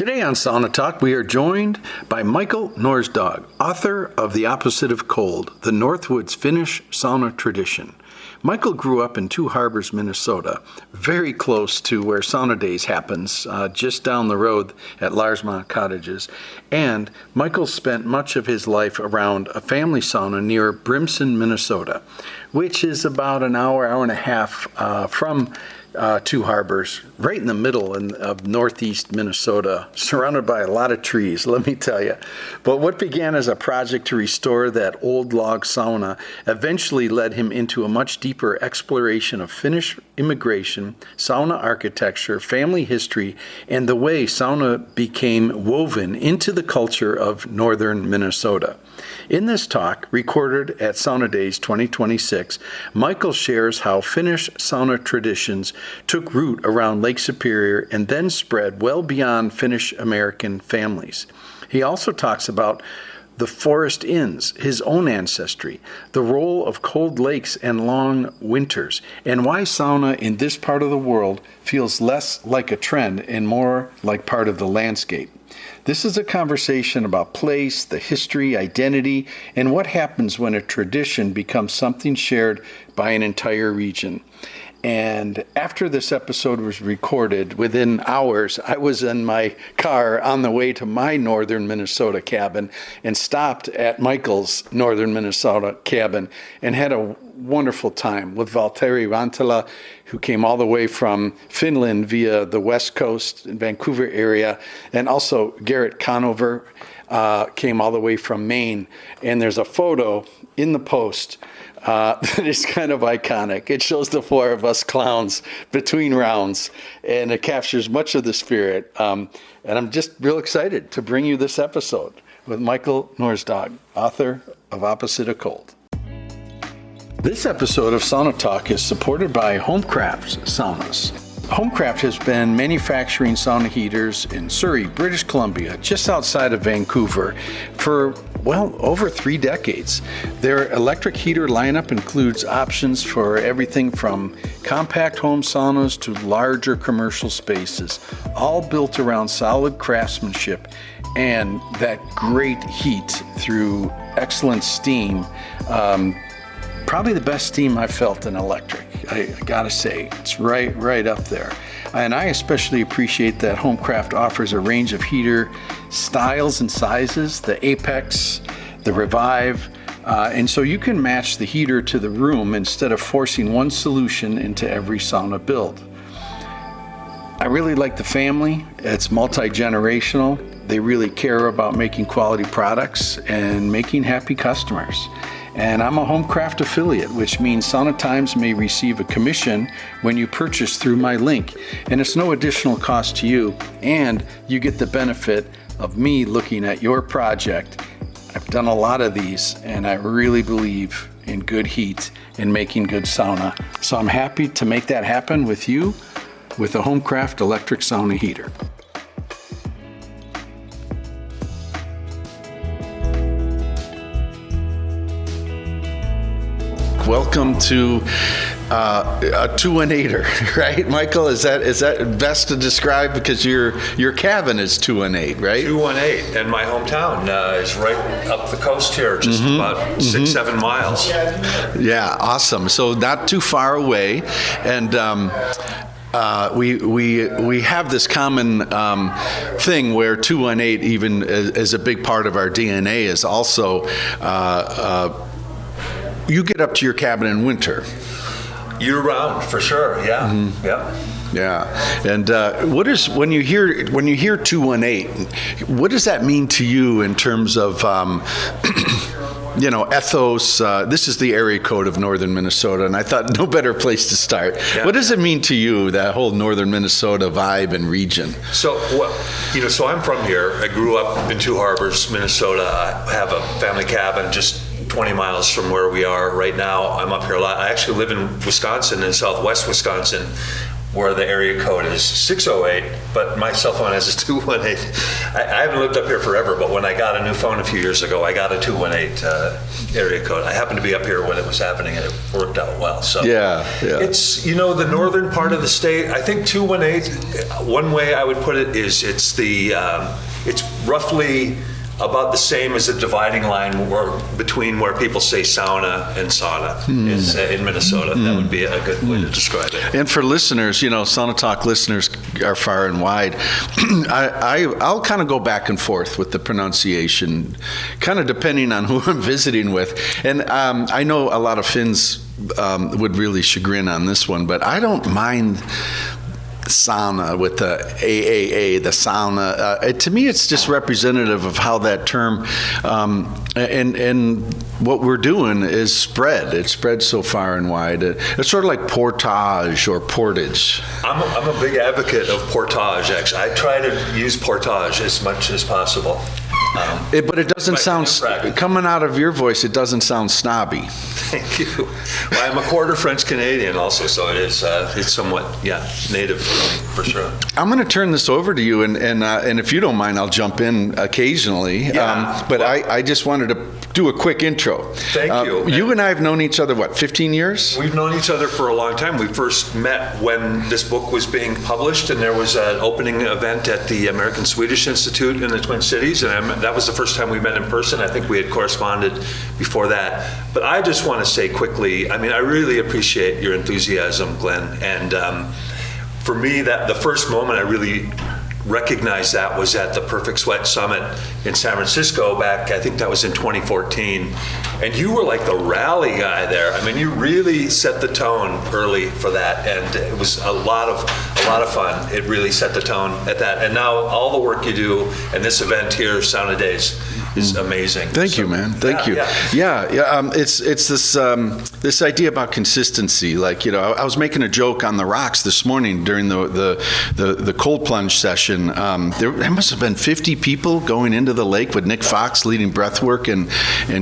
Today on Sauna Talk, we are joined by Michael Nordskog, author of The Opposite of Cold, the Northwoods Finnish Sauna Tradition. Michael grew up in Two Harbors, Minnesota, very close to where Sauna Days happens, just down the road at Larsma Cottages. And Michael spent much of his life around a family sauna near Brimson, Minnesota, which is about an hour and a half from Two Harbors, right in the middle of northeast Minnesota, surrounded by a lot of trees, let me tell you. But what began as a project to restore that old log sauna eventually led him into a much deeper exploration of Finnish immigration, sauna architecture, family history, and the way sauna became woven into the culture of northern Minnesota. In this talk, recorded at Sauna Days 2026, Michael shares how Finnish sauna traditions took root around Lake Superior and then spread well beyond Finnish-American families. He also talks about the forest inns, his own ancestry, the role of cold lakes and long winters, and why sauna in this part of the world feels less like a trend and more like part of the landscape. This is a conversation about place, the history, identity, and what happens when a tradition becomes something shared by an entire region. And after this episode was recorded, within hours, I was in my car on the way to my northern Minnesota cabin and stopped at Michael's northern Minnesota cabin and had a wonderful time with Valtteri Rantala, who came all the way from Finland via the West Coast and Vancouver area, and also Garrett Conover came all the way from Maine. And there's a photo in the post that is kind of iconic. It shows the four of us clowns between rounds, and it captures much of the spirit. And I'm just real excited to bring you this episode with Michael Nordskog, author of Opposite of Cold. This episode of Sauna Talk is supported by Homecraft Saunas. Homecraft has been manufacturing sauna heaters in Surrey, British Columbia, just outside of Vancouver, for, over 3 decades. Their electric heater lineup includes options for everything from compact home saunas to larger commercial spaces, all built around solid craftsmanship and that great heat through excellent steam. Probably the best steam I've felt in electric. I gotta say, it's right up there. And I especially appreciate that Homecraft offers a range of heater styles and sizes, the Apex, the Revive, and so you can match the heater to the room instead of forcing one solution into every sauna build. I really like the family. It's multi-generational. They really care about making quality products and making happy customers. And I'm a Homecraft affiliate, which means Sauna Times may receive a commission when you purchase through my link. And it's no additional cost to you, and you get the benefit of me looking at your project. I've done a lot of these, and I really believe in good heat and making good sauna. So I'm happy to make that happen with you with a Homecraft electric sauna heater. Welcome to a 2-and-8er, right, Michael? Is that best to describe, because your cabin is 2-and-8, right? 2-and-8, and my hometown is right up the coast here, just about 6-7 miles. Yeah, awesome. So not too far away, and we have this common thing where 2-and-8, even as a big part of our DNA, is also you get up to your cabin in winter. Year round, for sure. Yeah. Mm-hmm. Yeah. And when you hear 2-and-8, what does that mean to you in terms of ethos? This is the area code of northern Minnesota, and I thought no better place to start. Yeah. What does it mean to you, that whole northern Minnesota vibe and region? So I'm from here. I grew up in Two Harbors, Minnesota. I have a family cabin just 20 miles from where we are right now. I'm up here a lot. I actually live in Wisconsin, in southwest Wisconsin, where the area code is 608, but my cell phone has a 218. I haven't lived up here forever, but when I got a new phone a few years ago, I got a 218 area code. I happened to be up here when it was happening, and it worked out well. So it's, the northern part of the state. I think 218, one way I would put it is it's roughly about the same as the dividing line between where people say sauna and sauna is in Minnesota. That would be a good way to describe it. And for listeners, Sauna Talk listeners are far and wide. I'll kind of go back and forth with the pronunciation, kind of depending on who I'm visiting with. And I know a lot of Finns would really chagrin on this one, but I don't mind sauna with the AAA, the sauna. To me, it's just representative of how that term and what we're doing is spread. It spreads so far and wide. It's sort of like portage or portage. I'm a big advocate of portage, actually. I try to use portage as much as possible. But it doesn't sound, coming out of your voice, it doesn't sound snobby. Thank you. Well, I'm a quarter French Canadian also, so it is, it's somewhat, native for me, for sure. I'm going to turn this over to you, and if you don't mind, I'll jump in occasionally. I just wanted to do a quick intro. Thank you. You and I have known each other, 15 years? We've known each other for a long time. We first met when this book was being published, and there was an opening event at the American Swedish Institute in the Twin Cities, and that was the first time we met in person. I think we had corresponded before that. But I just want to say quickly, I really appreciate your enthusiasm, Glenn. And for me, that the first moment I really recognized that was at the Perfect Sweat Summit in San Francisco back, I think that was in 2014. And you were like the rally guy there. You really set the tone early for that, and it was a lot of fun. It really set the tone at that. And now all the work you do and this event here, Sauna Days, is amazing. Thank you, man. Thank you. It's this idea about consistency. I was making a joke on the rocks this morning during the cold plunge session. There must have been 50 people going into the lake with Nick Fox leading breath work and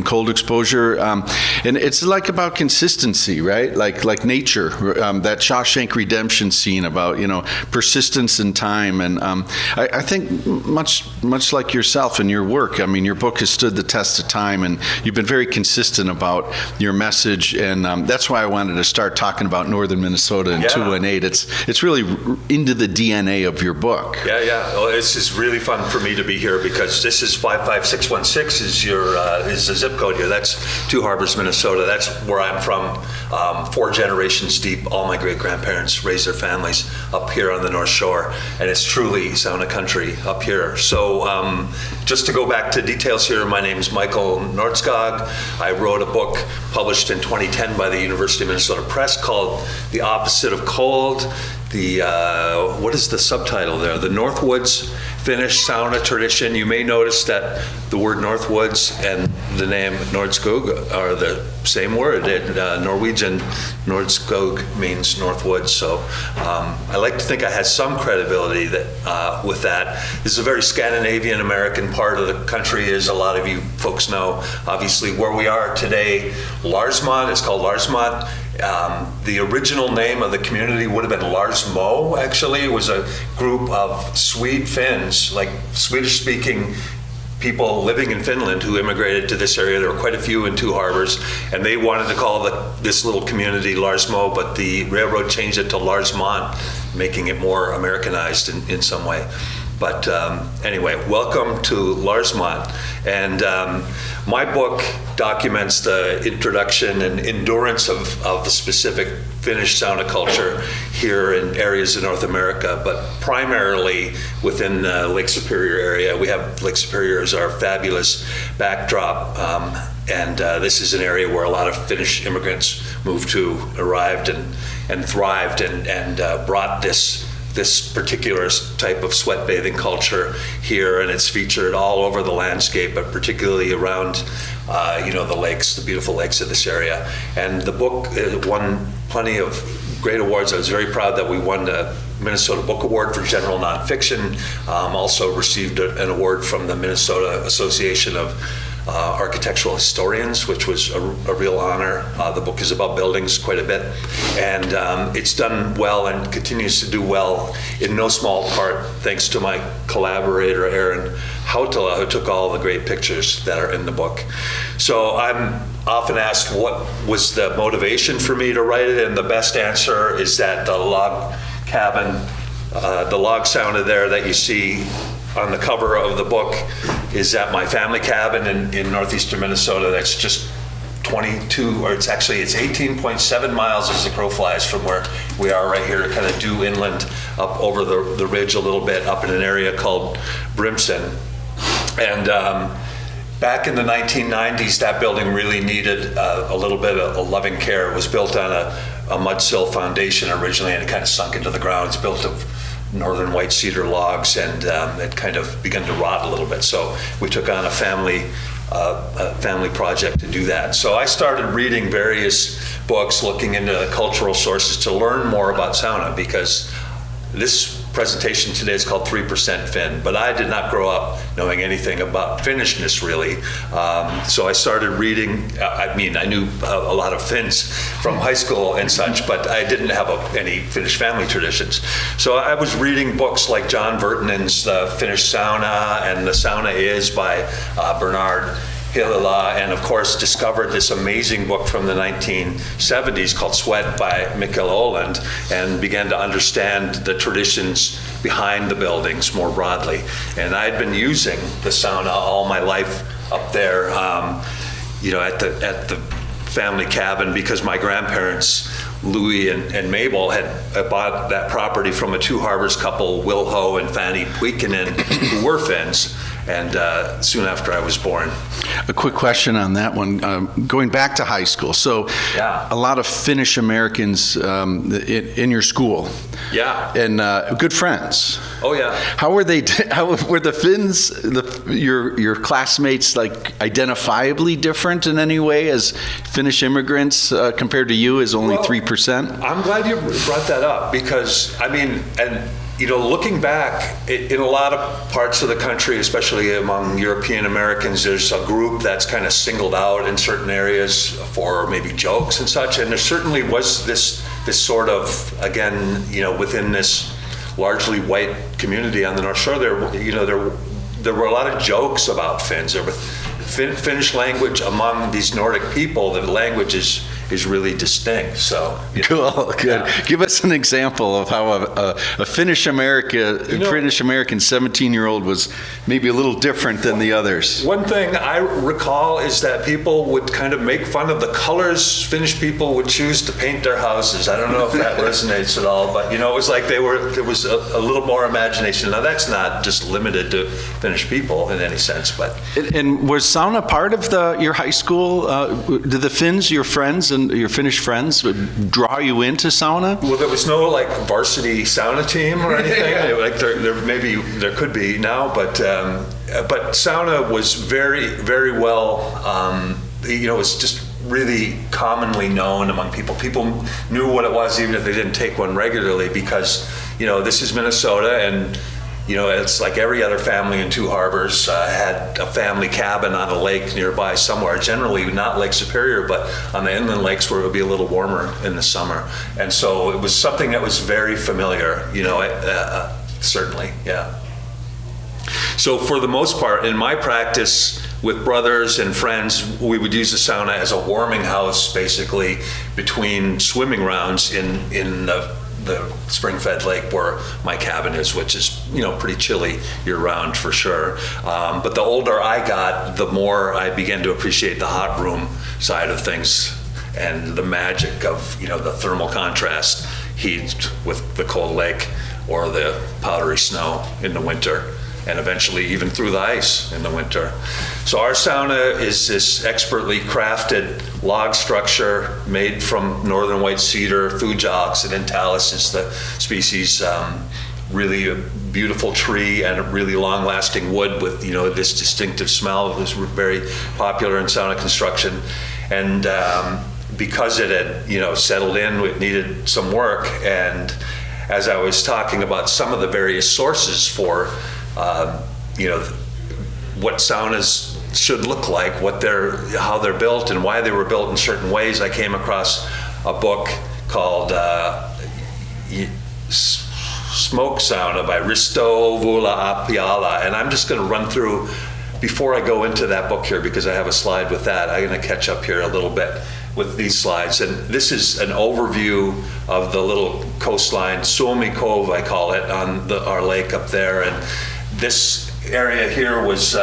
cold exposure. And it's about consistency, right? Like nature, that Shawshank Redemption scene about, persistence and time. And I think much like yourself and your work, your book has stood the test of time, and you've been very consistent about your message. And that's why I wanted to start talking about Northern Minnesota and 218. It's really into the DNA of your book. Yeah. Well, it's just really fun for me to be here because this is 55616 is the zip code here. That's Two Harbors, Minnesota. That's where I'm from. 4 generations deep. All my great-grandparents raised their families up here on the North Shore, and it's truly sauna country up here. So just to go back to details here, my name is Michael Nordskog. I wrote a book published in 2010 by the University of Minnesota Press called The Opposite of Cold. What is the subtitle there? The Northwoods Finnish Sauna Tradition. You may notice that the word Northwoods and the name Nordskog are the same word. Norwegian Nordskog means Northwoods, so I like to think I had some credibility with that. This is a very Scandinavian American part of the country, as a lot of you folks know. Obviously, where we are today, Larsmont, it's called Larsmont. The original name of the community would have been Larsmo, actually. It was a group of Swede Finns, like Swedish-speaking people living in Finland who immigrated to this area. There were quite a few in Two Harbors, and they wanted to call this little community Larsmo, but the railroad changed it to Larsmont, making it more Americanized in some way. But anyway, welcome to Larsmont. And my book documents the introduction and endurance of the specific Finnish sauna culture here in areas of North America, but primarily within the Lake Superior area. We have Lake Superior as our fabulous backdrop, and this is an area where a lot of Finnish immigrants arrived and thrived and brought this particular type of sweat bathing culture here, and it's featured all over the landscape, but particularly around the lakes, the beautiful lakes of this area. And the book won plenty of great awards. I was very proud that we won the Minnesota Book Award for General Nonfiction. Also received an award from the Minnesota Association of architectural historians, which was a real honor. The book is about buildings quite a bit, and it's done well and continues to do well in no small part thanks to my collaborator, Aaron Hautala, who took all the great pictures that are in the book. So I'm often asked what was the motivation for me to write it, and the best answer is that the log cabin, the log sauna there that you see on the cover of the book is at my family cabin in northeastern Minnesota. That's just 18.7 miles as the crow flies from where we are right here, kind of due inland up over the ridge a little bit, up in an area called Brimson. And back in the 1990s, that building really needed a little bit of a loving care. It was built on a mud sill foundation originally, and it kind of sunk into the ground. It's built of northern white cedar logs, and it kind of began to rot a little bit. So we took on a family project to do that. So I started reading various books, looking into cultural sources to learn more about sauna, because this presentation today is called 3% Finn, but I did not grow up knowing anything about Finnishness really. So I started reading, I knew a lot of Finns from high school and such, but I didn't have any Finnish family traditions. So I was reading books like John Vertinen's The Finnish Sauna and The Sauna Is by Bernard Hilila, and of course discovered this amazing book from the 1970s called Sweat by Mikkel Oland, and began to understand the traditions behind the buildings more broadly. And I'd been using the sauna all my life up there, at the family cabin, because my grandparents, Louis and Mabel, had bought that property from a Two Harbors couple, Wilho and Fanny Puikinen, who were Finns, and soon after I was born. A quick question on that one. Going back to high school, so a lot of Finnish Americans in your school. Yeah. And good friends. Oh yeah. How were they? How were the Finns, your classmates, like identifiably different in any way as Finnish immigrants compared to you as only 3%? I'm glad you brought that up, because looking back, in a lot of parts of the country, especially among European Americans, there's a group that's kind of singled out in certain areas for maybe jokes and such. And there certainly was this sort of, again, within this largely white community on the North Shore, there were a lot of jokes about Finns. There were Finnish language among these Nordic people. The language is really distinct. So cool, good. Yeah. Give us an example of how a Finnish American 17-year-old was maybe a little different than the others. One thing I recall is that people would kind of make fun of the colors Finnish people would choose to paint their houses. I don't know if that resonates at all, but it was like there was a little more imagination. Now that's not just limited to Finnish people in any sense, but. And was sauna part of your high school? Did the Finns, your friends and your Finnish friends, draw you into sauna? Well, there was no varsity sauna team or anything. Yeah. Like there could be now, but sauna was very, very well. It was just really commonly known among people. People knew what it was even if they didn't take one regularly, because this is Minnesota, and it's like every other family in Two Harbors had a family cabin on a lake nearby somewhere, generally not Lake Superior, but on the inland lakes where it would be a little warmer in the summer. And so it was something that was very familiar, certainly, yeah. So for the most part, in my practice with brothers and friends, we would use the sauna as a warming house, basically, between swimming rounds in the spring-fed lake where my cabin is, which is pretty chilly year-round for sure. But the older I got, the more I began to appreciate the hot room side of things and the magic of the thermal contrast, heat with the cold lake or the powdery snow in the winter, and eventually even through the ice in the winter. So our sauna is this expertly crafted log structure made from northern white cedar. Thuja occidentalis is the species, really a beautiful tree and a really long-lasting wood with this distinctive smell. It was very popular in sauna construction, and because it had settled in, it needed some work. And as I was talking about some of the various sources for what saunas should look like, how they're built and why they were built in certain ways, I came across a book called Smoke Sauna by Risto Vuola-Apiala. And I'm just going to run through, before I go into that book here, because I have a slide with that, I'm going to catch up here a little bit with these slides. And this is an overview of the little coastline, Suomi Cove, I call it, on our lake up there. And this area here was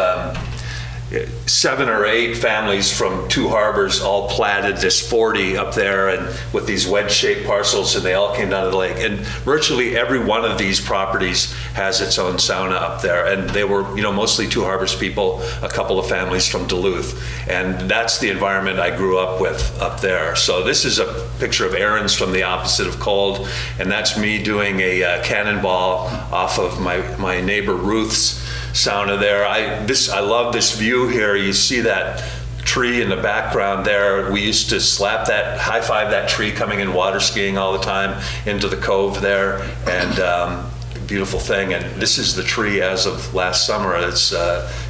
7 or 8 families from 2 harbors all platted this 40 up there, and with these wedge-shaped parcels, and they all came down to the lake. And virtually every one of these properties has its own sauna up there. And they were, mostly 2 harbors people, a couple of families from Duluth. And that's the environment I grew up with up there. So this is a picture of Aaron's from the opposite of cold, and that's me doing a cannonball off of my neighbor Ruth's sauna there. I love this view here. You see that tree in the background there. We used to high five that tree coming in water skiing all the time into the cove there, and beautiful thing. And this is the tree as of last summer. It's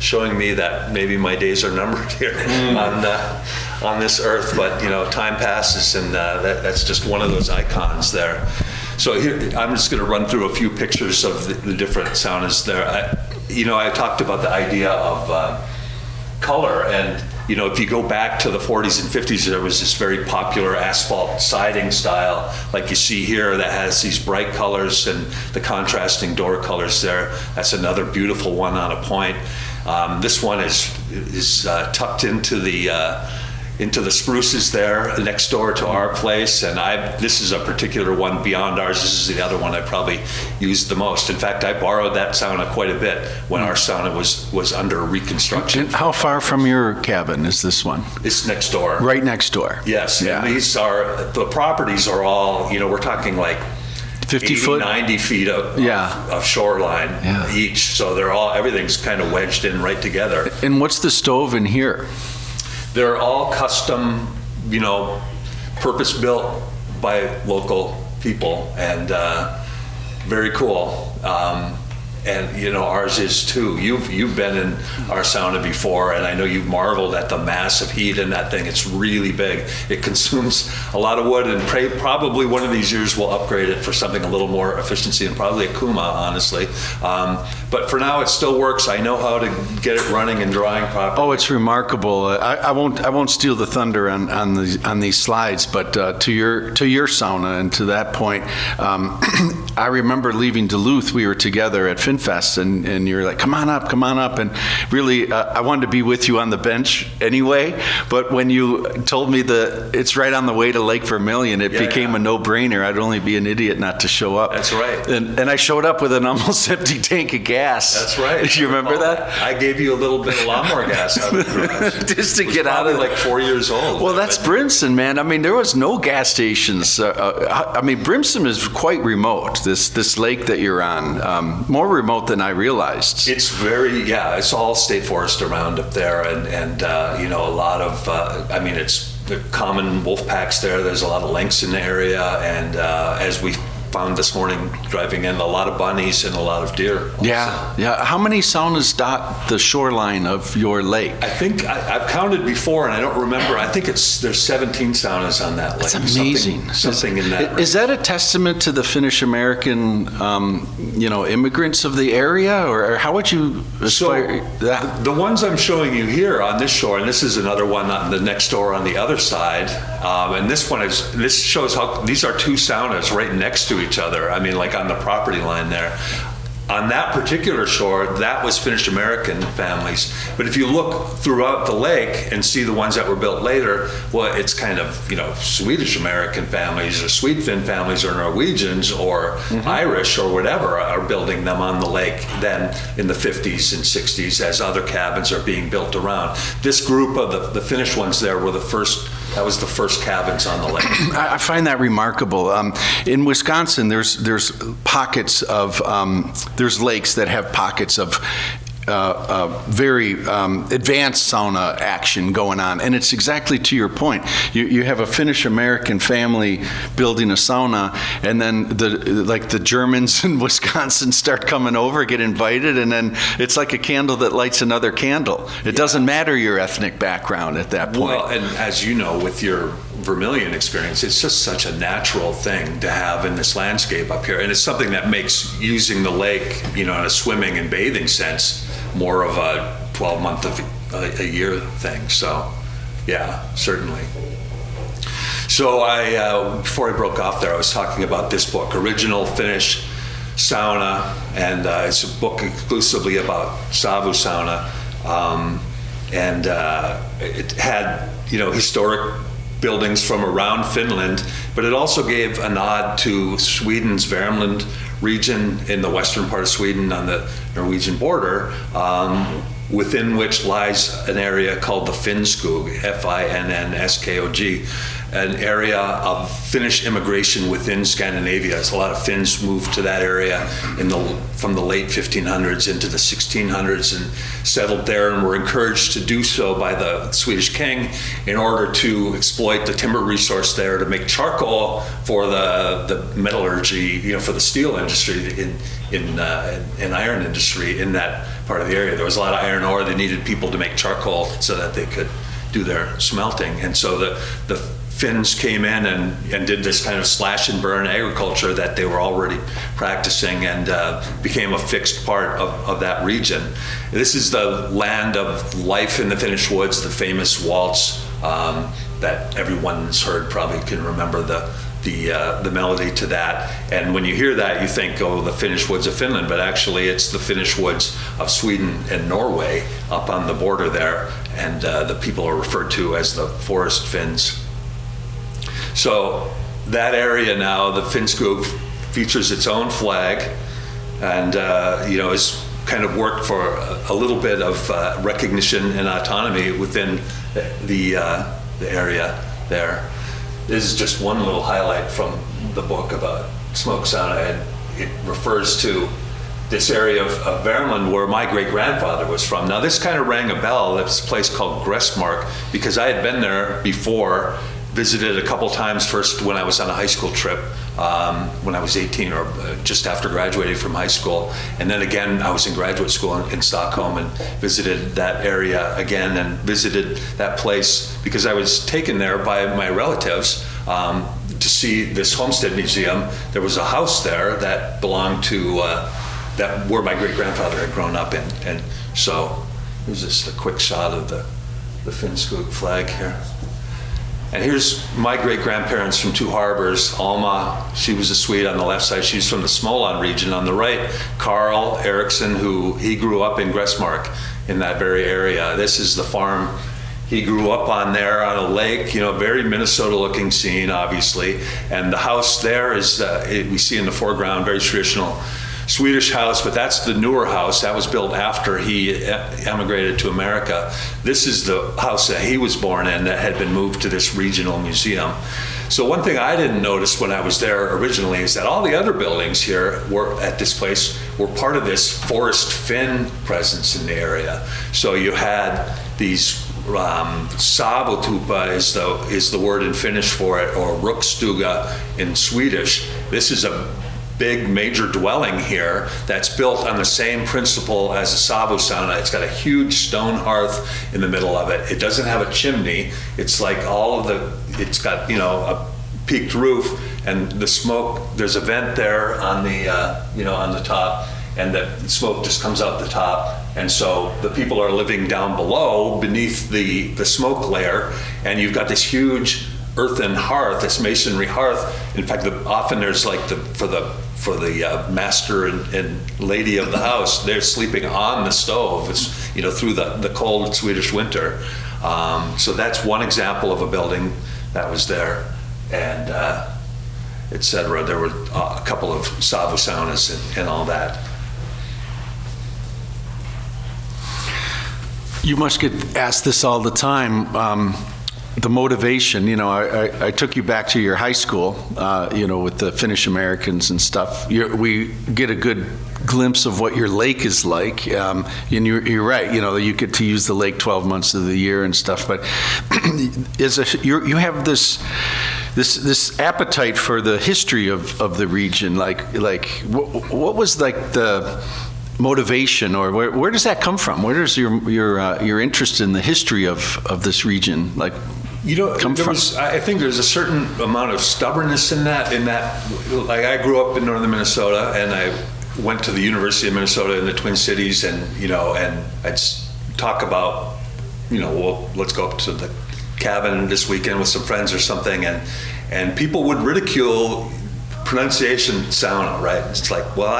showing me that maybe my days are numbered here on this earth, but time passes, and that's just one of those icons there. So here, I'm just going to run through a few pictures of the different saunas there. I talked about the idea of color, and if you go back to the 40s and 50s, there was this very popular asphalt siding style, like you see here, that has these bright colors and the contrasting door colors there. That's another beautiful one on a point. This one is tucked into the spruces there next door to our place, and this is a particular one beyond ours. This is the other one I probably used the most. In fact, I borrowed that sauna quite a bit when our sauna was under reconstruction. And how far from your cabin is this one? It's next door. Right next door. Yes, yeah. And the properties are all, we're talking like 50 80, foot? 90 feet of shoreline each. So everything's kind of wedged in right together. And what's the stove in here? They're all custom, purpose-built by local people, and very cool. And ours is too. You've been in our sauna before, and I know you've marveled at the massive heat in that thing. It's really big. It consumes a lot of wood, and probably one of these years we'll upgrade it for something a little more efficiency, and probably a Kuma, honestly. But for now, it still works. I know how to get it running and drying properly. Oh, it's remarkable. I won't steal the thunder on these slides, but to your sauna and to that point, I remember leaving Duluth. We were together at FinFest, and you were like, come on up. And really, I wanted to be with you on the bench anyway, but when you told me it's right on the way to Lake Vermilion, it became a no-brainer. I'd only be an idiot not to show up. That's right. And I showed up with an almost empty tank of gas. That's right. Do you remember that? I gave you a little bit of lawnmower gas out of the garage. Just to get out of like 4 years old. Well, that's Brimson, man. I mean, there was no gas stations. Brimson is quite remote, this lake that you're on. More remote than I realized. It's it's all state forest around up there, and a lot of, it's the common wolf packs there. There's a lot of lynx in the area, and as we found this morning driving in, a lot of bunnies and a lot of deer also. Yeah. How many saunas dot the shoreline of your lake? I think I've counted before, and I don't remember. I think there's 17 saunas on that lake. That's amazing. Something in that. Is that a testament to the Finnish American, immigrants of the area, or how would you aspire that? The ones I'm showing you here on this shore, and this is another one on the next door on the other side, and this shows how these are 2 saunas right next to each other. Like on the property line there. On that particular shore, that was Finnish American families. But if you look throughout the lake and see the ones that were built later, well, it's kind of, Swedish American families or Swede-Finn families or Norwegians or Irish or whatever are building them on the lake then in the 50s and 60s as other cabins are being built around. This group of the Finnish ones there were that was the first cabins on the lake. I find that remarkable. In Wisconsin, there's pockets of there's lakes that have pockets of very advanced sauna action going on. And it's exactly to your point. You have a Finnish-American family building a sauna, and then the Germans in Wisconsin start coming over, get invited, and then it's like a candle that lights another candle. It doesn't matter your ethnic background at that point. Well, and as you know, with your Vermilion experience, it's just such a natural thing to have in this landscape up here. And it's something that makes using the lake, in a swimming and bathing sense, more of a 12-month of a year thing. So, yeah, certainly. So before I broke off there, I was talking about this book, Original Finnish Sauna, and it's a book exclusively about Savu sauna. And it had, historic buildings from around Finland, but it also gave a nod to Sweden's Värmland region in the western part of Sweden on the Norwegian border, within which lies an area called the Finnskog, Finnskog, an area of Finnish immigration within Scandinavia. So a lot of Finns moved to that area from the late 1500s into the 1600s and settled there, and were encouraged to do so by the Swedish king in order to exploit the timber resource there to make charcoal for the metallurgy, for the steel industry in iron industry in that part of the area. There was a lot of iron ore. They needed people to make charcoal so that they could do their smelting. And so the Finns came in and did this kind of slash and burn agriculture that they were already practicing, and became a fixed part of that region. This is the land of life in the Finnish woods, the famous waltz that everyone's heard, probably can remember the melody to that. And when you hear that, you think, oh, the Finnish woods of Finland, but actually it's the Finnish woods of Sweden and Norway up on the border there, and the people are referred to as the Forest Finns. So that area now, the Finnskog, features its own flag, and has kind of worked for a little bit of recognition and autonomy within the area there. This is just one little highlight from the book about smoke sauna, and it refers to this area of Värmland where my great-grandfather was from. Now this kind of rang a bell. This place called Gräsmark, because I had been there before, visited a couple times, first when I was on a high school trip when I was 18, or just after graduating from high school, and then again I was in graduate school in Stockholm and visited that area again, and visited that place because I was taken there by my relatives to see this homestead museum. There was a house there that belonged to where my great-grandfather had grown up in, and so here's just a quick shot of the Finnskog flag here. And here's my great-grandparents from Two Harbors. Alma, she was a Swede on the left side. She's from the Småland region. On the right, Carl Eriksson, he grew up in Gräsmark in that very area. This is the farm he grew up on there on a lake, very Minnesota-looking scene, obviously. And the house there is, we see in the foreground, very traditional Swedish house, but that's the newer house. That was built after he emigrated to America. This is the house that he was born in that had been moved to this regional museum. So one thing I didn't notice when I was there originally is that all the other buildings here at this place were part of this Forest Finn presence in the area. So you had these Savotupa is the word in Finnish for it, or Rukstuga in Swedish. This is a big major dwelling here that's built on the same principle as a Savu sauna. It's got a huge stone hearth in the middle of it. It doesn't have a chimney. It's like it's got, a peaked roof, and the smoke, there's a vent there on the top, and the smoke just comes out the top. And so the people are living down below beneath the smoke layer, and you've got this huge earthen hearth, this masonry hearth. In fact, often there's like for the master and lady of the house, they're sleeping on the stove, through the cold Swedish winter. So that's one example of a building that was there, and etc. There were a couple of Savu saunas and all that. You must get asked this all the time. the motivation, I took you back to your high school, with the Finnish Americans and stuff. We get a good glimpse of what your lake is like. And you're right, you get to use the lake 12 months of the year and stuff. But you have this appetite for the history of the region. What was the motivation, or where does that come from? Where does your interest in the history of this region come from? I think there's a certain amount of stubbornness in that, I grew up in northern Minnesota, and I went to the University of Minnesota in the Twin Cities, and I'd talk about, well, let's go up to the cabin this weekend with some friends or something, and people would ridicule pronunciation sauna, right? It's like, well,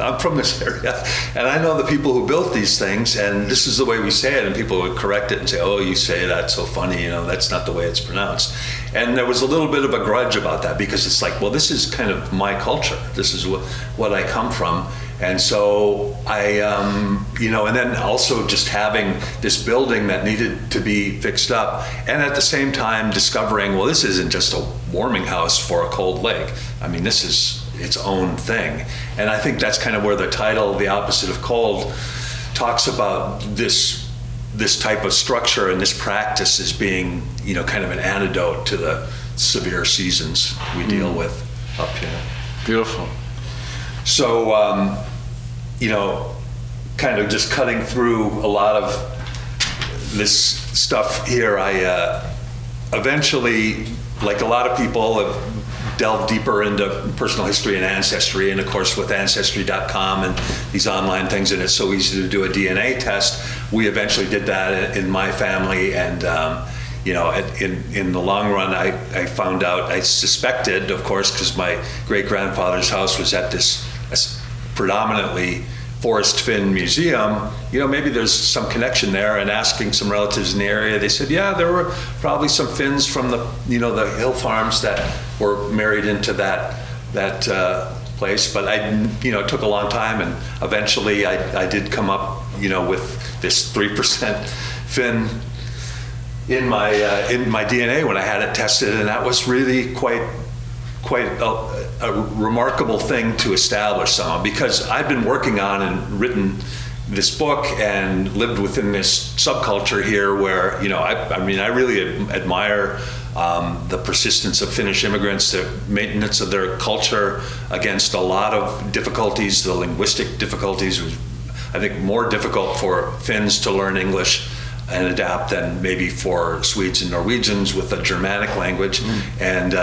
I'm from this area, and I know the people who built these things, and this is the way we say it, and people would correct it and say, oh, you say that's so funny, that's not the way it's pronounced. And there was a little bit of a grudge about that, because it's like, well, this is kind of my culture. This is what I come from. And so I, and then also just having this building that needed to be fixed up, and at the same time discovering, well, this isn't just a warming house for a cold lake. I mean, this is its own thing. And I think that's kind of where the title, The Opposite of Cold, talks about this type of structure and this practice as being, kind of an antidote to the severe seasons we deal with up here. Beautiful. So, kind of just cutting through a lot of this stuff here, I eventually, like a lot of people, have delved deeper into personal history and ancestry. And of course, with ancestry.com and these online things, and it's so easy to do a DNA test, we eventually did that in my family. And in the long run, I found out, I suspected, of course, because my great-grandfather's house was at this predominantly Forest Finn Museum, maybe there's some connection there. And asking some relatives in the area, they said, yeah, there were probably some Finns from the hill farms that were married into that place. But it took a long time, and eventually I did come up, with this 3% Finn in my DNA when I had it tested, and that was really quite a remarkable thing to establish somehow, because I've been working on and written this book and lived within this subculture here where, I really admire the persistence of Finnish immigrants, the maintenance of their culture against a lot of difficulties. The linguistic difficulties was, I think, more difficult for Finns to learn English and adapt than maybe for Swedes and Norwegians with the Germanic language. And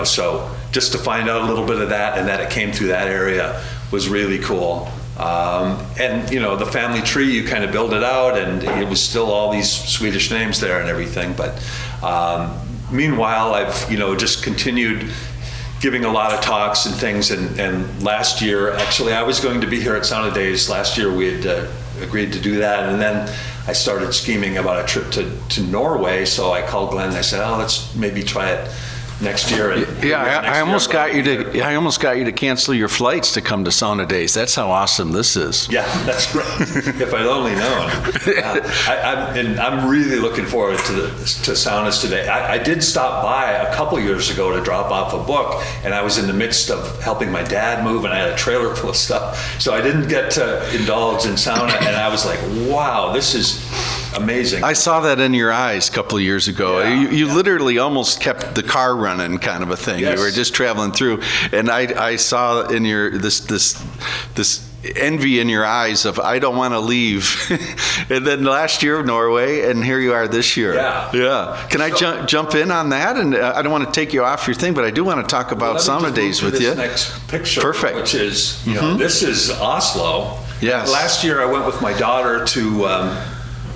so just to find out a little bit of that, and that it came through that area, was really cool. And the family tree, you kind of build it out, and it was still all these Swedish names there and everything. But meanwhile, I've just continued giving a lot of talks and things. And last year, actually, I was going to be here at Sauna Days. Last year, we had agreed to do that, and then I started scheming about a trip to Norway. So I called Glenn and I said, let's maybe try it next year. I almost got you to cancel your flights to come to Sauna Days. That's how awesome this is. Yeah, that's right. If I'd only known. I'm really looking forward to saunas today. I did stop by a couple years ago to drop off a book, and I was in the midst of helping my dad move, and I had a trailer full of stuff, so I didn't get to indulge in sauna. And I was like, wow, this is amazing. I saw that in your eyes a couple of years ago. Yeah, you literally almost kept the car running, kind of a thing. Yes. You were just traveling through, and I saw in your this envy in your eyes of, I don't want to leave. And then last year Norway, and here you are this year. Yeah. Can I jump in on that? And I don't want to take you off your thing, but I do want to talk about Sauna Days with you. Next picture, perfect. Which is this is Oslo. Yes. Last year I went with my daughter to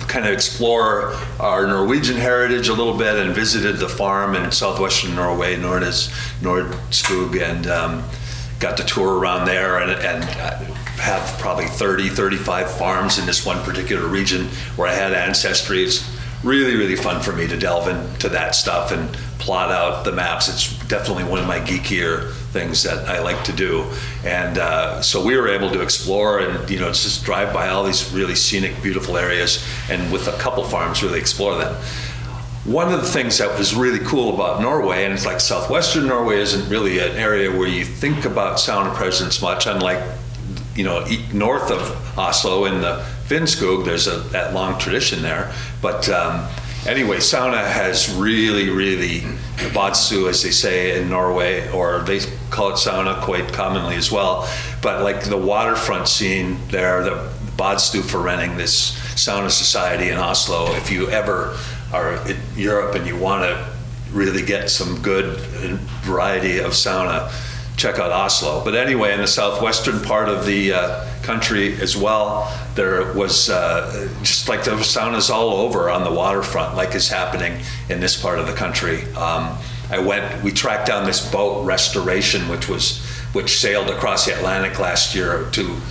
kind of explore our Norwegian heritage a little bit, and visited the farm in southwestern Norway known as Nordskog, and got to tour around there and have probably 35 farms in this one particular region where I had ancestry. It's really, really fun for me to delve into that stuff and plot out the maps. It's definitely one of my geekier things that I like to do. And so we were able to explore and, just drive by all these really scenic, beautiful areas, and with a couple farms, really explore them. one of the things that was really cool about Norway, and it's like southwestern Norway isn't really an area where you think about sauna presence much, unlike, north of Oslo in the Finnskog, there's that long tradition there. But anyway, sauna has really, badstue, as they say in Norway, or they call it sauna quite commonly as well. But like the waterfront scene there, the badstue forening, this sauna society in Oslo, if you ever are in Europe and you want to really get some good variety of sauna, check out Oslo. But anyway, in the southwestern part of the country as well, there was just like there were saunas all over on the waterfront, like is happening in this part of the country. We tracked down this boat, Restoration, which sailed across the Atlantic last year to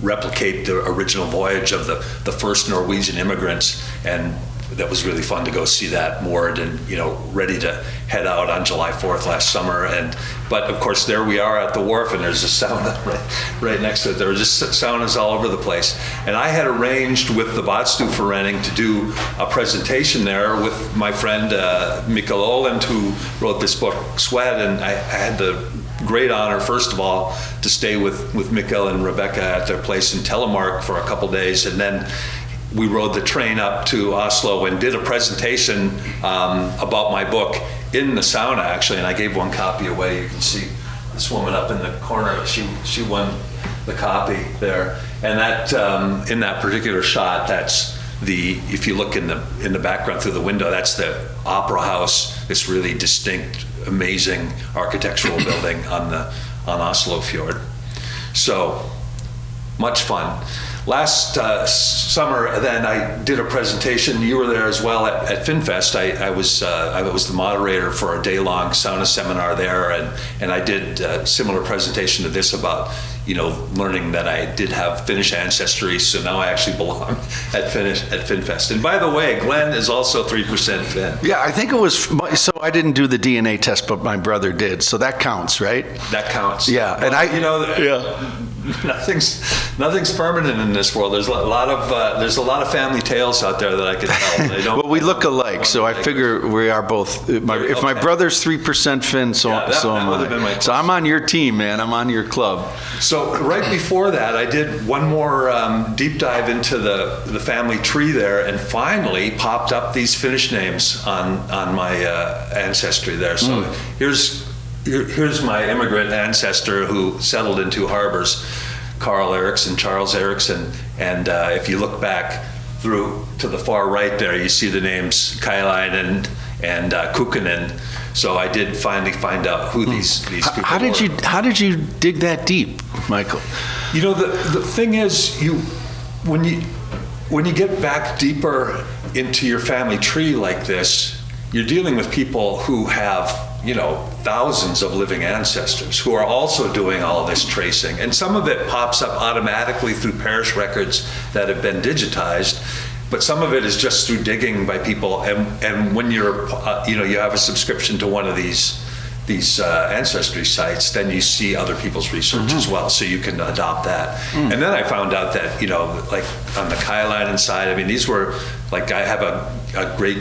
replicate the original voyage of the first Norwegian immigrants, and that was really fun to go see that moored and ready to head out on July 4th last summer. But of course there we are at the wharf, and there's a sauna right next to it. There were just saunas all over the place, and I had arranged with the badstue forening to do a presentation there with my friend Michael Oland, who wrote this book Sweat, and I had the great honor, first of all, to stay with Mikkel and Rebecca at their place in Telemark for a couple days, and then we rode the train up to Oslo and did a presentation about my book in the sauna, actually, and I gave one copy away. You can see this woman up in the corner. She won the copy there, and that in that particular shot, that's if you look in the background through the window, that's the Opera House, this really distinct, amazing architectural building on Oslo Fjord. So much fun. Last summer, then I did a presentation. You were there as well at FinFest. I was the moderator for a day-long sauna seminar there, and I did a similar presentation to this about learning that I did have Finnish ancestry, so now I actually belong at FinFest. And by the way, Glenn is also 3% Finn. Yeah, I think it was. So I didn't do the DNA test, but my brother did. So that counts, right? That counts. Yeah, well, and Nothing's permanent in this world. There's a lot of family tales out there that I could tell. They don't. Well, we look alike, so I figure we are both. If my brother's 3% Finn, so am I. So I'm on your team, man. I'm on your club. So right before that, I did one more deep dive into the family tree there, and finally popped up these Finnish names on my ancestry there. So here's my immigrant ancestor who settled in Two Harbors, Carl Eriksson, Charles Eriksson, and if you look back through to the far right there, you see the names Kailainen and Kukkonen. So I did finally find out who these people were. How did you dig that deep, Michael? The thing is, when you get back deeper into your family tree like this, you're dealing with people who have thousands of living ancestors who are also doing all of this tracing, and some of it pops up automatically through parish records that have been digitized, but some of it is just through digging by people. And when you're you have a subscription to one of these ancestry sites, then you see other people's research as well, so you can adopt that. And then I found out that like on the Kailainen side, these were like, I have a great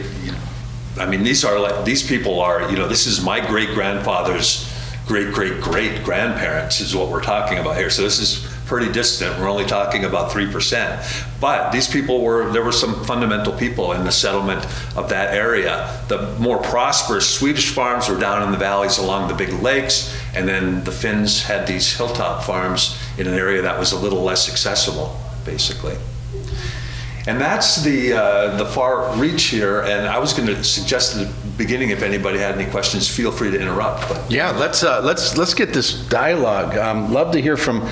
these people are, this is my great-grandfather's great-great-great-grandparents is what we're talking about here. So this is pretty distant. We're only talking about 3%. But these people there were some fundamental people in the settlement of that area. The more prosperous Swedish farms were down in the valleys along the big lakes, and then the Finns had these hilltop farms in an area that was a little less accessible, basically. And that's the far reach here. And I was going to suggest at the beginning, if anybody had any questions, feel free to interrupt. But yeah, let's get this dialogue. Love to hear from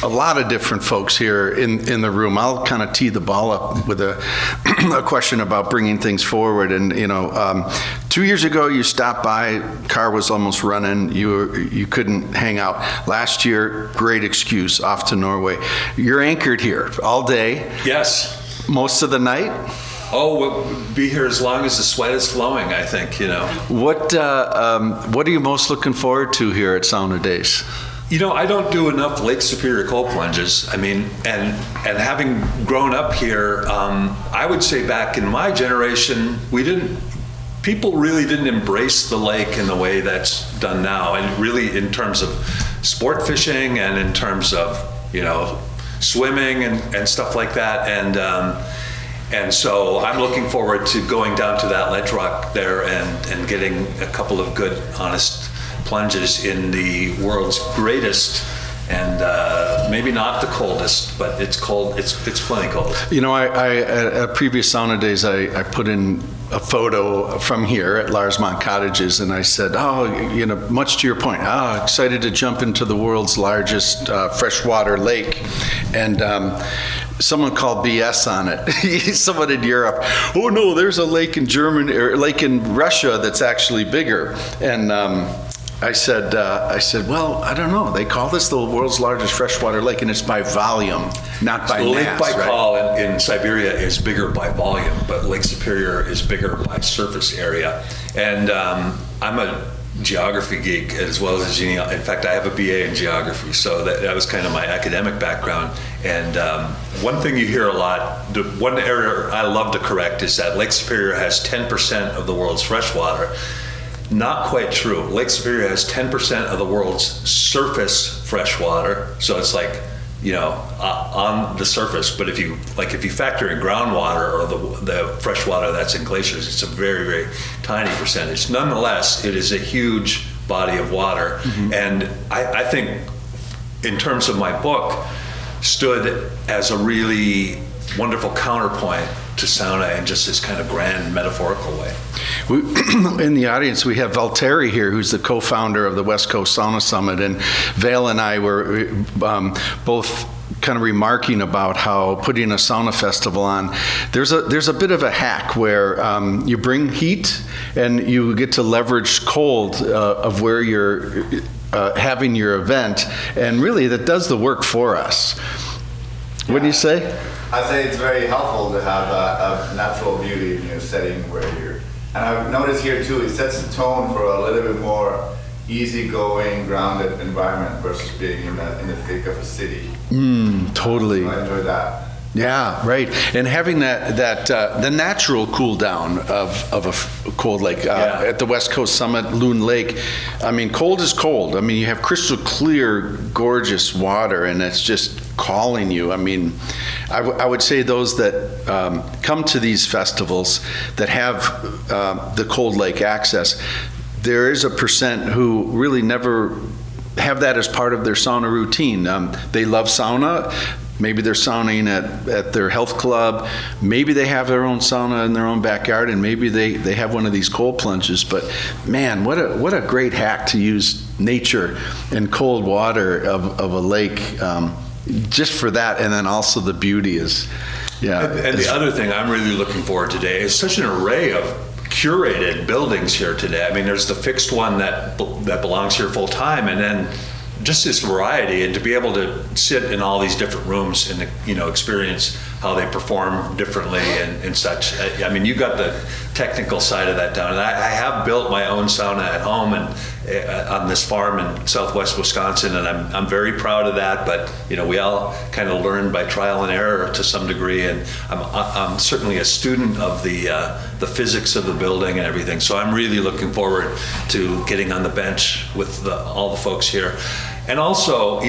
a lot of different folks here in the room. I'll kind of tee the ball up with a question about bringing things forward. And 2 years ago you stopped by, car was almost running, you couldn't hang out. Last year, great excuse, off to Norway. You're anchored here all day. Yes. Most of the night. Oh, we'll be here as long as the sweat is flowing, I think, What are you most looking forward to here at Sauna Days? I don't do enough Lake Superior cold plunges. I mean, and having grown up here, I would say back in my generation, people really didn't embrace the lake in the way that's done now. And really in terms of sport fishing and in terms of, swimming and stuff like that. And so I'm looking forward to going down to that ledge rock there and getting a couple of good, honest plunges in the world's greatest and maybe not the coldest, but it's cold. It's plenty cold. At previous Sauna Days, I put in a photo from here at Larsmont Cottages, and I said, much to your point, excited to jump into the world's largest freshwater lake. And someone called BS on it. Someone in Europe, oh no, there's a lake in Germany or lake in Russia that's actually bigger. And I said, well, I don't know. They call this the world's largest freshwater lake, and it's by volume, not by mass. Lake Baikal right? in Siberia is bigger by volume, but Lake Superior is bigger by surface area. And I'm a geography geek as well as in fact, I have a BA in geography, so that was kind of my academic background. And one thing you hear a lot, the one area I love to correct is that Lake Superior has 10% of the world's freshwater. Not quite true. Lake Superior has 10% of the world's surface freshwater, so it's like, on the surface. But if you factor in groundwater or the freshwater that's in glaciers, it's a very, very tiny percentage. Nonetheless, it is a huge body of water, and I think, in terms of my book, stood as a really wonderful counterpoint to sauna in just this kind of grand metaphorical way. In the audience, we have Valtteri here, who's the co-founder of the West Coast Sauna Summit, and Val and I were both kind of remarking about how putting a sauna festival on, there's a bit of a hack where you bring heat and you get to leverage cold of where you're having your event, and really that does the work for us. What do you say? I say it's very helpful to have a natural beauty in your setting where you're, and I've noticed here too, it sets the tone for a little bit more easygoing, grounded environment versus being in the thick of a city. Totally. So I enjoy that. Yeah, right. And having that the natural cool down of a cold lake at the West Coast Summit, Loon Lake. I mean, cold is cold. I mean, you have crystal clear, gorgeous water, and it's just calling you. I mean, I would say those that come to these festivals that have the cold lake access, there is a percent who really never have that as part of their sauna routine. They love sauna. Maybe they're sauning at their health club. Maybe they have their own sauna in their own backyard, and maybe they have one of these cold plunges. But man, what a great hack to use nature and cold water of a lake just for that, and then also the beauty is, And the other thing I'm really looking forward to today is such an array of curated buildings here today. I mean, there's the fixed one that belongs here full time, and then just this variety, and to be able to sit in all these different rooms and experience how they perform differently and such. I mean, you got the technical side of that down, and I have built my own sauna at home and on this farm in Southwest Wisconsin, and I'm very proud of that. But we all kind of learn by trial and error to some degree, and I'm certainly a student of the physics of the building and everything. So I'm really looking forward to getting on the bench with all the folks here. And also,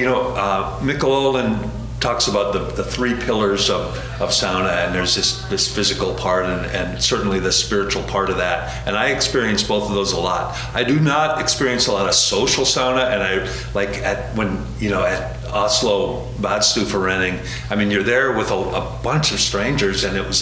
Michael Nordskog talks about the three pillars of sauna, and there's this physical part and certainly the spiritual part of that. And I experience both of those a lot. I do not experience a lot of social sauna, and I like at Oslo Badstueforening, I mean, you're there with a bunch of strangers, and it was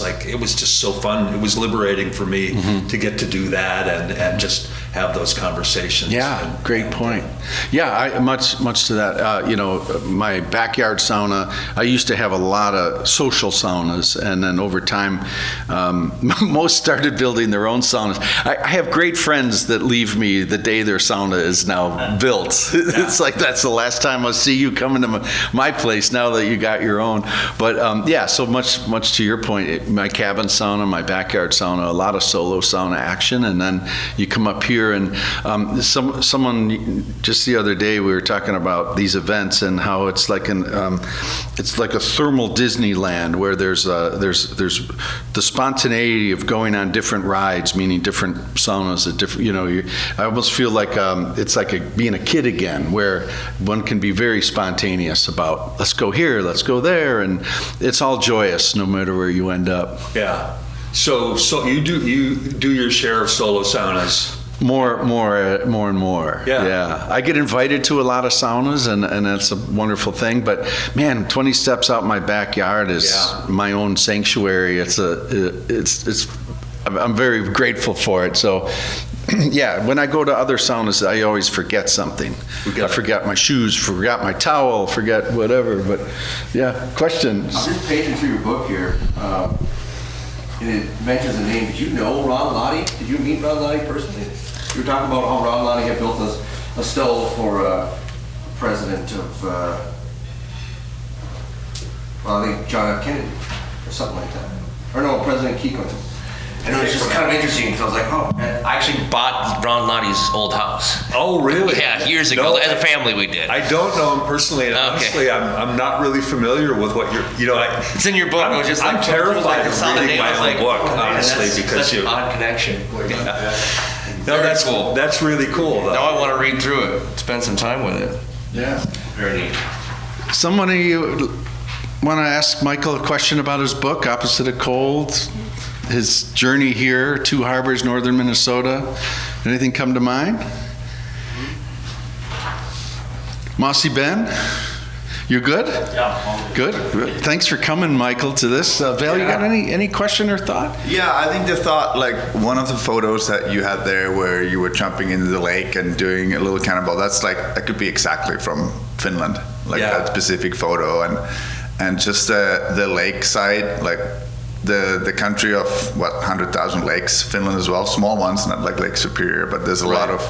just so fun. It was liberating for me to get to do that and just have those conversations. Yeah, great point. Yeah, much to that. My backyard sauna, I used to have a lot of social saunas, and then over time, most started building their own saunas. I have great friends that leave me the day their sauna is now built. It's like, that's the last time I'll see you coming to my place now that you got your own. But so much to your point, my cabin sauna, my backyard sauna, a lot of solo sauna action, and then you come up here here, and someone just the other day we were talking about these events and how it's like it's like a thermal Disneyland where there's the spontaneity of going on different rides, meaning different saunas at different. I almost feel like it's like being a kid again, where one can be very spontaneous about let's go here, let's go there, and it's all joyous no matter where you end up. Yeah. So you do your share of solo saunas. More and more. Yeah. I get invited to a lot of saunas, and that's a wonderful thing. But man, 20 steps out my backyard is my own sanctuary. I'm very grateful for it. So, yeah, when I go to other saunas, I always forget something. I forget my shoes, forgot my towel, forget whatever. But yeah, questions. I'm just paging through your book here. And it mentions a name. Did you know Ron Lottie? Did you meet Ron Lottie personally? You were talking about how Ron Lottie had built a stove for president of, I think John F. Kennedy or something like that. Or no, President Kekkonen. And it was just kind of interesting because I was like, oh. I actually bought Ron Lottie's old house. Oh, really? Yeah, years ago. As a family, we did. I don't know him personally, and honestly, I'm not really familiar with what you're. It's in your book. I'm terrified of reading my own book, honestly, because you. Odd connection. No, that's cool. That's really cool, though. Now I want to read through it, spend some time with it. Yeah. Very neat. Someone of you want to ask Michael a question about his book, Opposite of Cold? His journey here, Two Harbors, northern Minnesota. Anything come to mind? Mossy Ben, you good? Yeah. Good. Thanks for coming, Michael, to this. Val, you got any question or thought? Yeah, I think the thought, like one of the photos that you had there where you were jumping into the lake and doing a little cannonball, that could be exactly from Finland, that specific photo, and just the lake side, like the country of 100,000 lakes, Finland as well, small ones, not like Lake Superior, but there's a lot of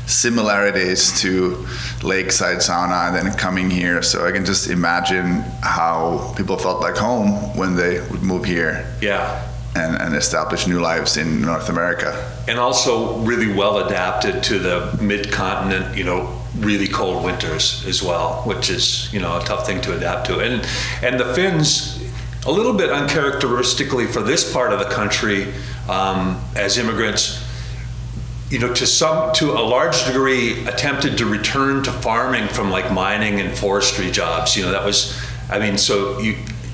similarities to lakeside sauna and then coming here. So I can just imagine how people felt like home when they would move here. Yeah. And establish new lives in North America. And also really well adapted to the mid-continent, really cold winters as well, which is, a tough thing to adapt to. And the Finns, a little bit uncharacteristically for this part of the country, as immigrants, to a large degree attempted to return to farming from like mining and forestry jobs.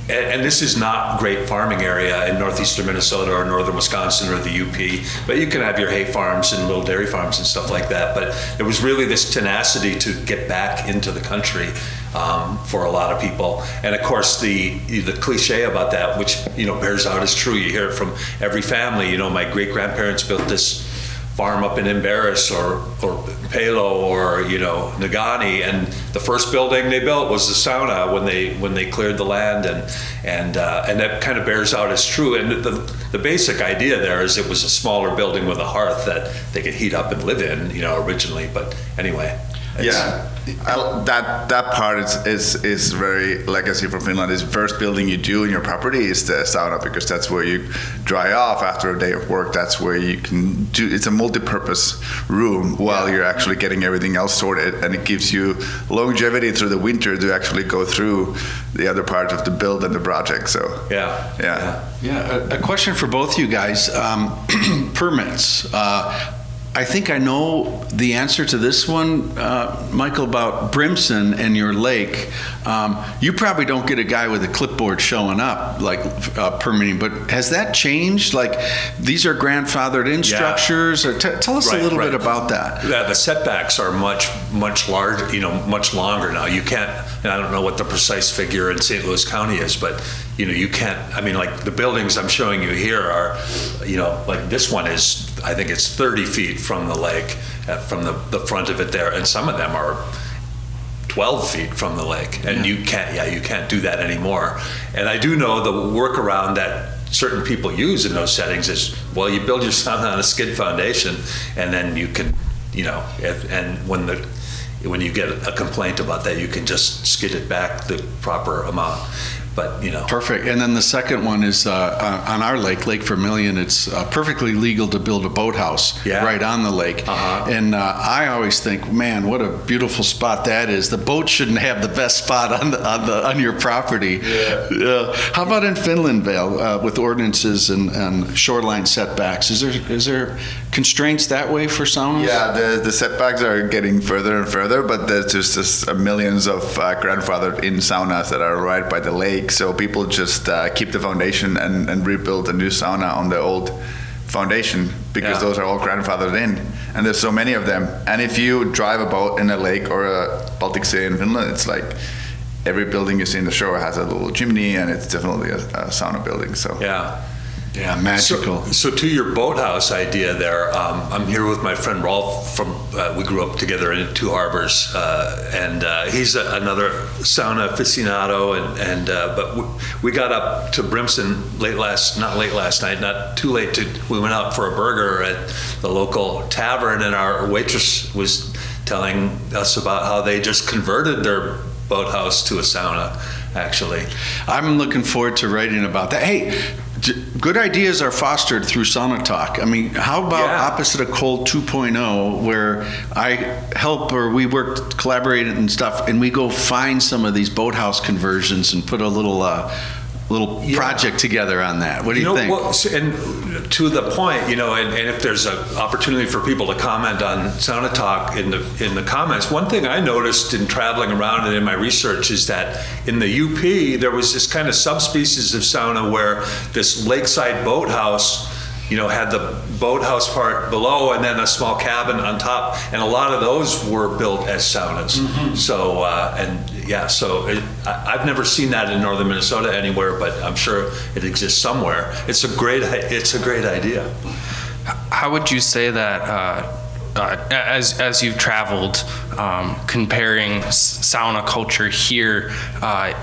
And this is not great farming area in northeastern Minnesota or northern Wisconsin or the UP, but you can have your hay farms and little dairy farms and stuff like that. But it was really this tenacity to get back into the country for a lot of people. And of course, the cliche about that, which bears out as true, you hear it from every family. My great grandparents built this farm up in Embarrass or Palo or Nagani, and the first building they built was the sauna when they cleared the land, and that kind of bears out as true. And the basic idea there is it was a smaller building with a hearth that they could heat up and live in, originally. But anyway. Yeah, that part is very legacy from Finland. Is first building you do in your property is the sauna, because that's where you dry off after a day of work. That's where you can do. It's a multi-purpose room while you're actually getting everything else sorted, and it gives you longevity through the winter to actually go through the other part of the build and the project. So a question for both you guys. Permits. I think I know the answer to this one, Michael, about Brimson and your lake. You probably don't get a guy with a clipboard showing up, like permitting, but has that changed? Like, these are grandfathered in structures? Or tell us a little bit about that. Yeah, the setbacks are much larger, much longer now. You can't, and I don't know what the precise figure in St. Louis County is, but you can't, like the buildings I'm showing you here are, like this one is, I think it's 30 feet from the lake, from the front of it there, and some of them are 12 feet from the lake, and you can't do that anymore. And I do know the workaround that certain people use in those settings is, well, you build your sauna on a skid foundation, and then you can, and when you get a complaint about that, you can just skid it back the proper amount. But, you know. Perfect. And then the second one is on our lake, Lake Vermilion. It's perfectly legal to build a boathouse right on the lake. And I always think, man, what a beautiful spot that is. The boat shouldn't have the best spot on your property. How about in Finland, Vale, with ordinances and shoreline setbacks? Is there constraints that way for saunas? Yeah, the setbacks are getting further and further, but there's just millions of grandfathered in saunas that are right by the lake. So people just keep the foundation and rebuild a new sauna on the old foundation because those are all grandfathered in. And there's so many of them. And if you drive a boat in a lake or a Baltic Sea in Finland, it's like every building you see in the shore has a little chimney, and it's definitely a sauna building. So Yeah, magical. So to your boathouse idea there, I'm here with my friend Rolf from, we grew up together in Two Harbors, and he's another sauna aficionado, but we got up to Brimson not too late, we went out for a burger at the local tavern, and our waitress was telling us about how they just converted their boathouse to a sauna, actually. I'm looking forward to writing about that. Hey, good ideas are fostered through Sauna Talk. I mean, how about Opposite of Cold 2.0, where I help, or we work, collaborated and stuff, and we go find some of these boathouse conversions and put a little project together on that. What do you think? Well, and to the point, and if there's an opportunity for people to comment on Sauna Talk in the comments, one thing I noticed in traveling around and in my research is that in the UP there was this kind of subspecies of sauna where this lakeside boathouse, had the boathouse part below and then a small cabin on top, and a lot of those were built as saunas. So I've never seen that in northern Minnesota anywhere, but I'm sure it exists somewhere. It's a great idea. How would you say that as you've traveled, comparing sauna culture here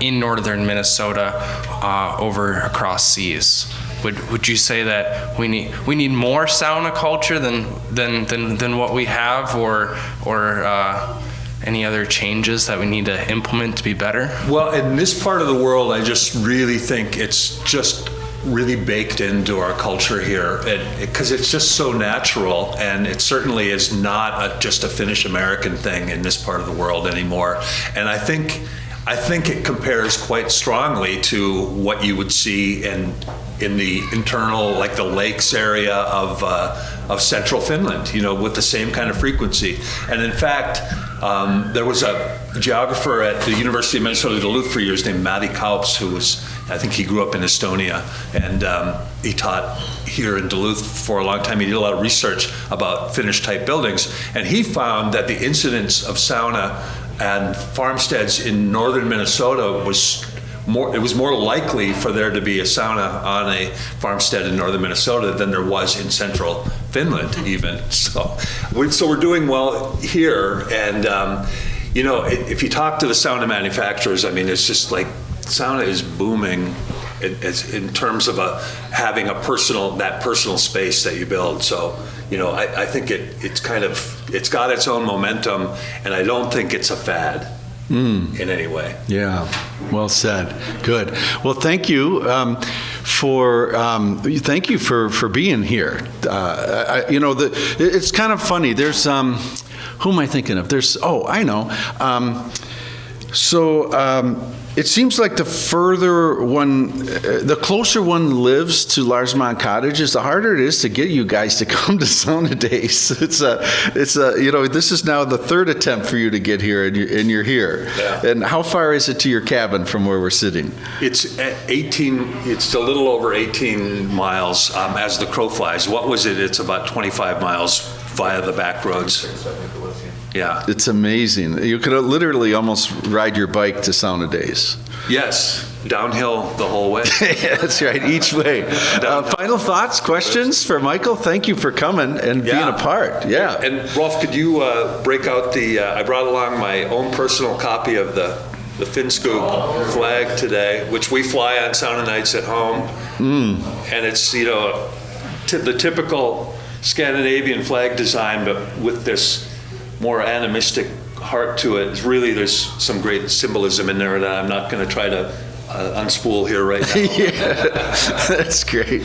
in northern Minnesota over across seas? Would you say that we need more sauna culture than what we have, or any other changes that we need to implement to be better? Well, in this part of the world, I just really think it's just really baked into our culture here, because it's just so natural, and it certainly is not just a Finnish American thing in this part of the world anymore. And I think it compares quite strongly to what you would see in the internal, like the lakes area of central Finland, with the same kind of frequency. And in fact, there was a geographer at the University of Minnesota Duluth for years named Matti Kaups, I think he grew up in Estonia, and he taught here in Duluth for a long time. He did a lot of research about Finnish type buildings, and he found that the incidence of sauna and farmsteads in northern Minnesota was more likely for there to be a sauna on a farmstead in northern Minnesota than there was in central Finland even. So we're doing well here, and if you talk to the sauna manufacturers, I mean, it's just like sauna is booming in terms of having that personal space that you build. So I think it's got its own momentum, and I don't think it's a fad in any way. Yeah, well said. Good. Well, thank you for being here. It's kind of funny. There's who am I thinking of? I know. It seems like the closer one lives to Larsmon Cottages, the harder it is to get you guys to come to Sauna Days. This is now the third attempt for you to get here, and you're here. Yeah. And how far is it to your cabin from where we're sitting? It's 18. It's a little over 18 miles as the crow flies. What was it? It's about 25 miles via the back roads. Yeah. It's amazing. You could literally almost ride your bike to Sauna Days. Yes, downhill the whole way. That's right, each way. Final thoughts, questions for Michael? Thank you for coming and being a part. Yeah. And Rolf, could you break out I brought along my own personal copy of the Finnskog flag today, which we fly on sauna nights at home. And it's, the typical Scandinavian flag design, but with this more animistic heart to it. There's some great symbolism in there that I'm not going to try to unspool here right now. Yeah, that's great.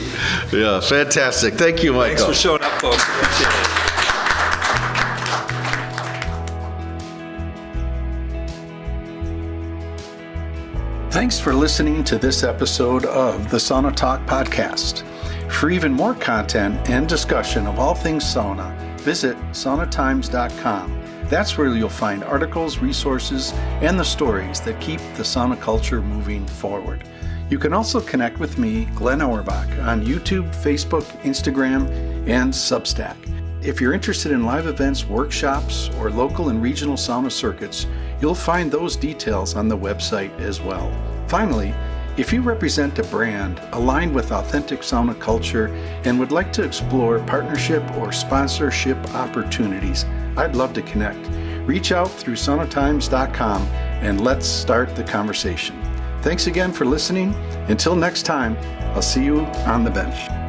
Yeah, fantastic. Thank you, Michael. Thanks for showing up, folks. Appreciate it. Thanks for listening to this episode of the Sauna Talk podcast. For even more content and discussion of all things sauna, visit saunatimes.com. That's where you'll find articles, resources, and the stories that keep the sauna culture moving forward. You can also connect with me, Glenn Auerbach, on YouTube, Facebook, Instagram, and Substack. If you're interested in live events, workshops, or local and regional sauna circuits, you'll find those details on the website as well. Finally, if you represent a brand aligned with authentic sauna culture and would like to explore partnership or sponsorship opportunities, I'd love to connect. Reach out through saunatimes.com and let's start the conversation. Thanks again for listening. Until next time, I'll see you on the bench.